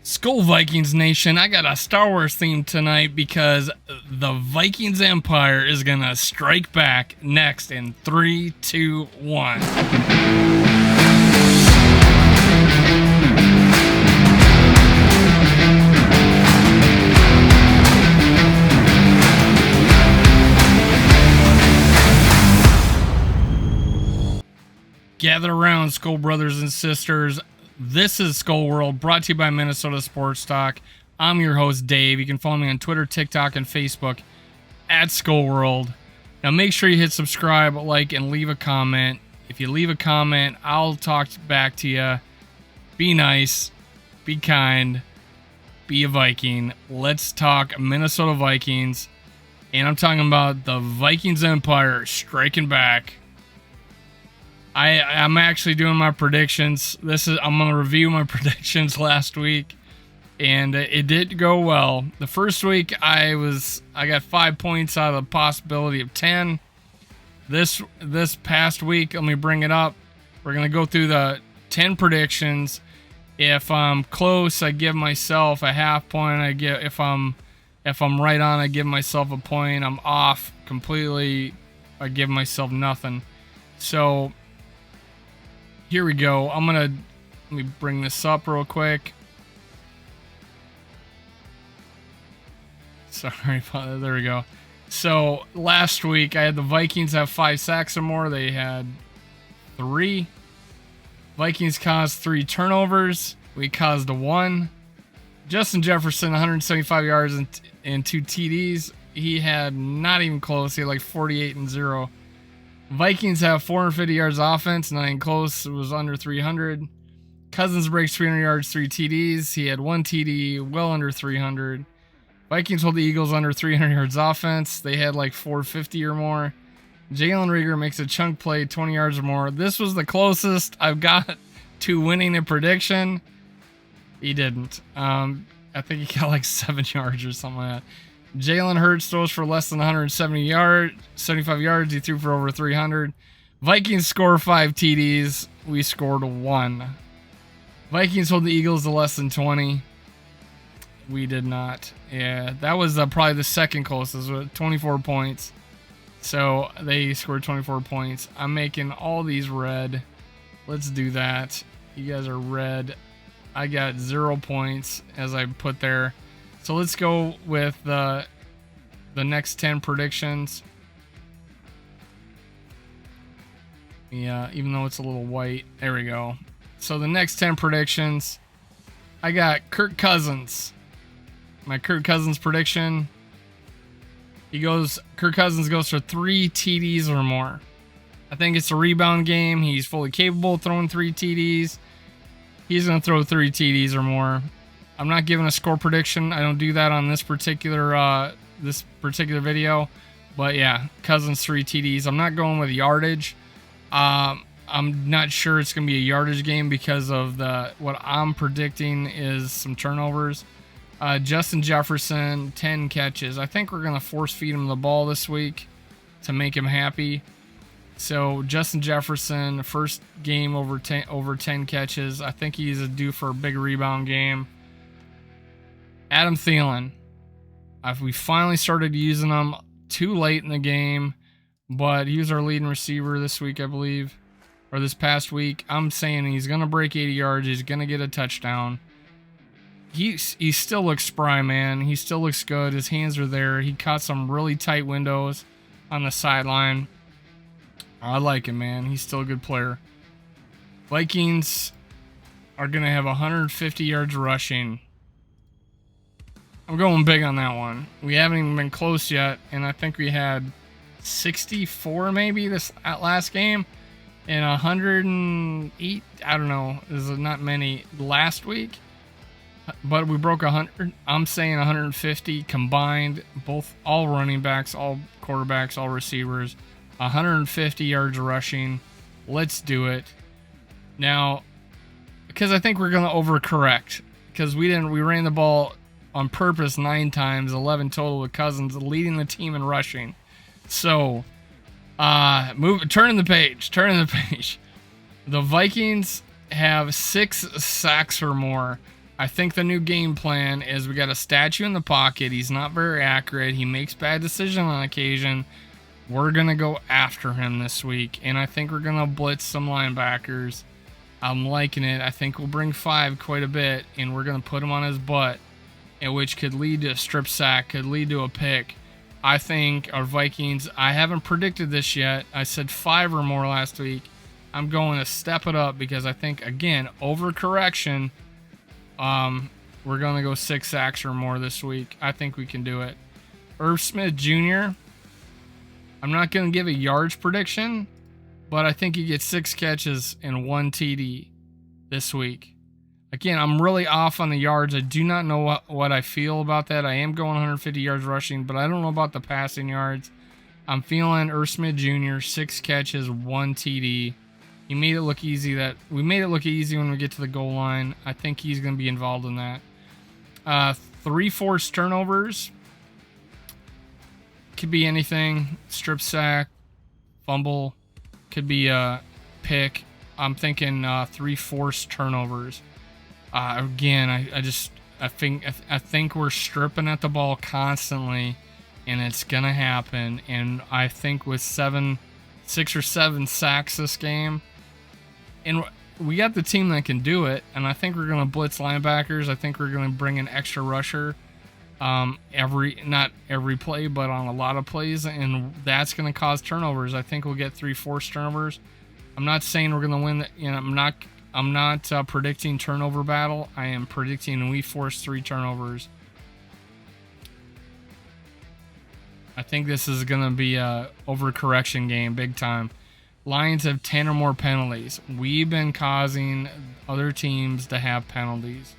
Skull Vikings Nation, I got a Star Wars theme tonight because the Vikings Empire is gonna strike back next in 3, 2, 1. Gather around, Skull brothers and sisters. This is Skull World, brought to you by Minnesota Sports Talk. I'm your host, Dave. You can follow me on Twitter, TikTok, and Facebook at Skull World. Now, make sure you hit subscribe, like, and leave a comment. If you leave a comment, I'll talk back to you. Be nice. Be kind. Be a Viking. Let's talk Minnesota Vikings. And I'm talking about the Vikings Empire striking back. I'm actually doing my predictions. I'm going to review my predictions last week, and it did go well. The first week I got 5 points out of the possibility of 10. This past week, let me bring it up. We're going to go through the 10 predictions. If I'm close, I give myself a half point. If I'm right on, I give myself a point. I'm off completely, I give myself nothing. So here we go. Let me bring this up real quick. Sorry, there we go. So last week I had the Vikings have 5 sacks or more. They had 3. Vikings caused 3 turnovers. We caused 1. Justin Jefferson, 175 yards and 2 TDs. He had not even close. He had like 48 and 0. Vikings have 450 yards offense, not even close. It was under 300. Cousins breaks 300 yards, 3 TDs. He had 1 TD, well under 300. Vikings hold the Eagles under 300 yards offense. They had like 450 or more. Jalen Reagor makes a chunk play, 20 yards or more. This was the closest I've got to winning a prediction. He didn't. I think he got like 7 yards or something like that. Jalen Hurts throws for less than 75 yards. He threw for over 300. Vikings score 5 TDs. We scored 1. Vikings hold the Eagles to less than 20. We did not. Yeah, that was probably the second closest with 24 points. So they scored 24 points. I'm making all these red. Let's do that. You guys are red. I got 0 points as I put there. So let's go with the next 10 predictions. Yeah, even though it's a little white. There we go. So the next 10 predictions, I got Kirk Cousins. My Kirk Cousins prediction. Kirk Cousins goes for 3 TDs or more. I think it's a rebound game. He's fully capable of throwing 3 TDs. He's going to throw 3 TDs or more. I'm not giving a score prediction. I don't do that on this particular video. But yeah, Cousins 3 TDs. I'm not going with yardage. I'm not sure it's going to be a yardage game because of what I'm predicting is some turnovers. Justin Jefferson, 10 catches. I think we're going to force feed him the ball this week to make him happy. So Justin Jefferson, first game over 10 catches. I think he's due for a big rebound game. Adam Thielen. We finally started using him too late in the game, but he was our leading receiver this week, I believe, or this past week. I'm saying he's going to break 80 yards. He's going to get a touchdown. He still looks spry, man. He still looks good. His hands are there. He caught some really tight windows on the sideline. I like him, man. He's still a good player. Vikings are going to have 150 yards rushing. I'm going big on that one. We haven't even been close yet, and I think we had 64 maybe this last game, and 108. I don't know. There's not many last week, but we broke 100. I'm saying 150 combined, all running backs, all quarterbacks, all receivers. 150 yards rushing. Let's do it now, because I think we're going to overcorrect because we ran the ball on purpose 9 times, 11 total with Cousins leading the team in rushing. So, turning the page. The Vikings have 6 sacks or more. I think the new game plan is we got a statue in the pocket. He's not very accurate. He makes bad decisions on occasion. We're going to go after him this week, and I think we're going to blitz some linebackers. I'm liking it. I think we'll bring 5 quite a bit, and we're going to put him on his butt, which could lead to a strip sack, could lead to a pick. I think our Vikings, I haven't predicted this yet. I said 5 or more last week. I'm going to step it up because I think, again, overcorrection. We're going to go 6 sacks or more this week. I think we can do it. Irv Smith Jr., I'm not going to give a yards prediction, but I think he gets 6 catches and 1 TD this week. Again, I'm really off on the yards. I do not know what I feel about that. I am going 150 yards rushing, but I don't know about the passing yards. I'm feeling Irv Smith Jr., 6 catches, 1 TD. He made it look easy. We made it look easy when we get to the goal line. I think he's going to be involved in that. 3 forced turnovers. Could be anything. Strip sack, fumble. Could be a pick. I'm thinking 3 forced turnovers. Again, I think we're stripping at the ball constantly, and it's gonna happen. And I think with 6 or 7 sacks this game, and we got the team that can do it. And I think we're gonna blitz linebackers. I think we're gonna bring an extra rusher, not every play, but on a lot of plays, and that's gonna cause turnovers. I think we'll get 3 forced turnovers. I'm not saying we're gonna win. I'm not predicting turnover battle. I am predicting we force 3 turnovers. I think this is going to be a overcorrection game, big time. Lions have 10 or more penalties. We've been causing other teams to have penalties,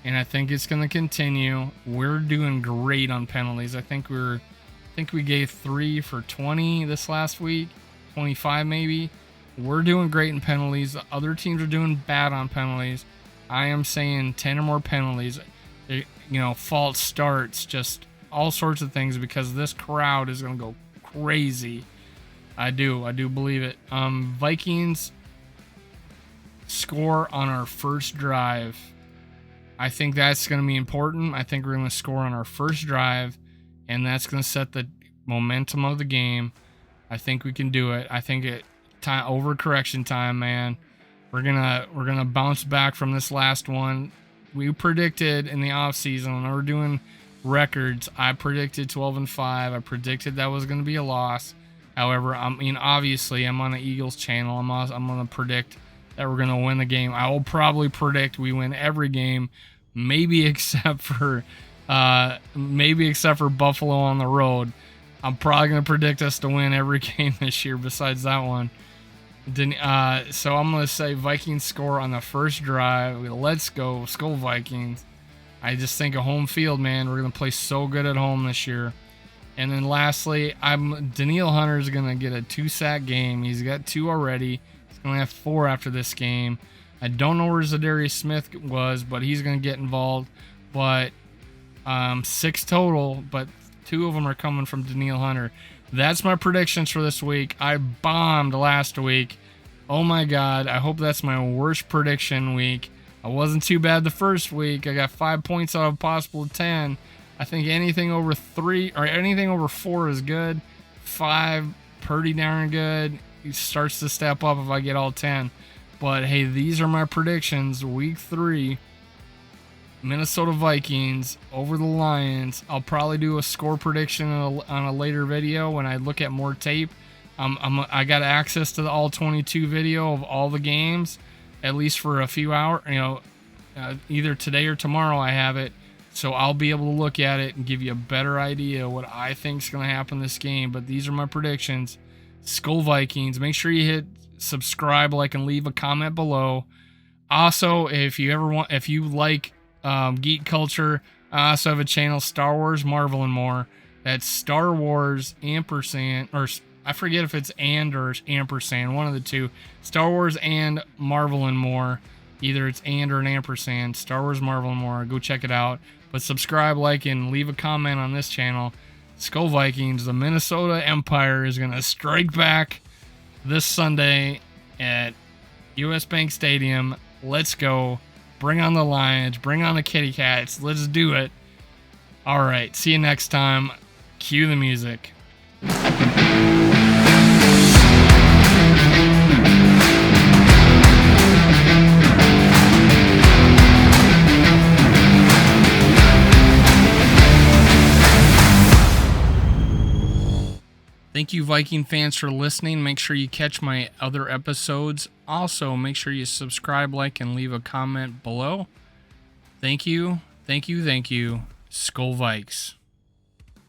and I think it's going to continue. We're doing great on penalties. I think we gave 3 for 20 this last week, 25 maybe. We're doing great in penalties. The other teams are doing bad on penalties. I am saying 10 or more penalties. False starts, just all sorts of things, because this crowd is going to go crazy. I do believe it. Vikings score on our first drive. I think that's going to be important. I think we're going to score on our first drive, and that's going to set the momentum of the game. I think we can do it. I think overcorrection time, man. We're gonna bounce back from this last one. We predicted in the offseason when we were doing records, I predicted 12-5. I predicted that was gonna be a loss. However, obviously I'm on the Eagles channel. I'm gonna predict that we're gonna win the game. I will probably predict we win every game, maybe except for Buffalo on the road. I'm probably gonna predict us to win every game this year besides that one. So I'm going to say Vikings score on the first drive. Let's go, Skull Vikings. I just think a home field, man. We're going to play so good at home this year. And then lastly, Danielle Hunter is going to get a 2-sack game. He's got 2 already. He's going to have 4 after this game. I don't know where Zadarius Smith was, but he's going to get involved. But 6 total, but 2 of them are coming from Danielle Hunter. That's my predictions for this week. I bombed last week. Oh my God. I hope that's my worst prediction week. I wasn't too bad the first week. I got 5 points out of possible 10. I think anything over 3 or anything over 4 is good. 5, pretty darn good. He starts to step up if I get all 10. But hey, these are my predictions. Week 3. Minnesota Vikings over the Lions. I'll probably do a score prediction on a later video when I look at more tape. I got access to the all 22 video of all the games, at least for a few hours. Either today or tomorrow I have it, so I'll be able to look at it and give you a better idea what I think is going to happen this game. But these are my predictions. Skull Vikings. Make sure you hit subscribe, like, and leave a comment below. Also, if you like geek culture, I also have a channel, Star Wars, Marvel, and More. That's Star Wars ampersand, or I forget if it's and or ampersand, one of the two. Star Wars and Marvel and More. Either it's and or an ampersand. Star Wars, Marvel, and More. Go check it out. But subscribe, like, and leave a comment on this channel. Skull Vikings, the Minnesota Empire is going to strike back this Sunday at US Bank Stadium. Let's go. Bring on the Lions. Bring on the Kitty Cats. Let's do it. All right. See you next time. Cue the music. Thank you, Viking fans, for listening. Make sure you catch my other episodes. Also, make sure you subscribe, like, and leave a comment below. Thank you. Thank you. Thank you. Skol Vikes.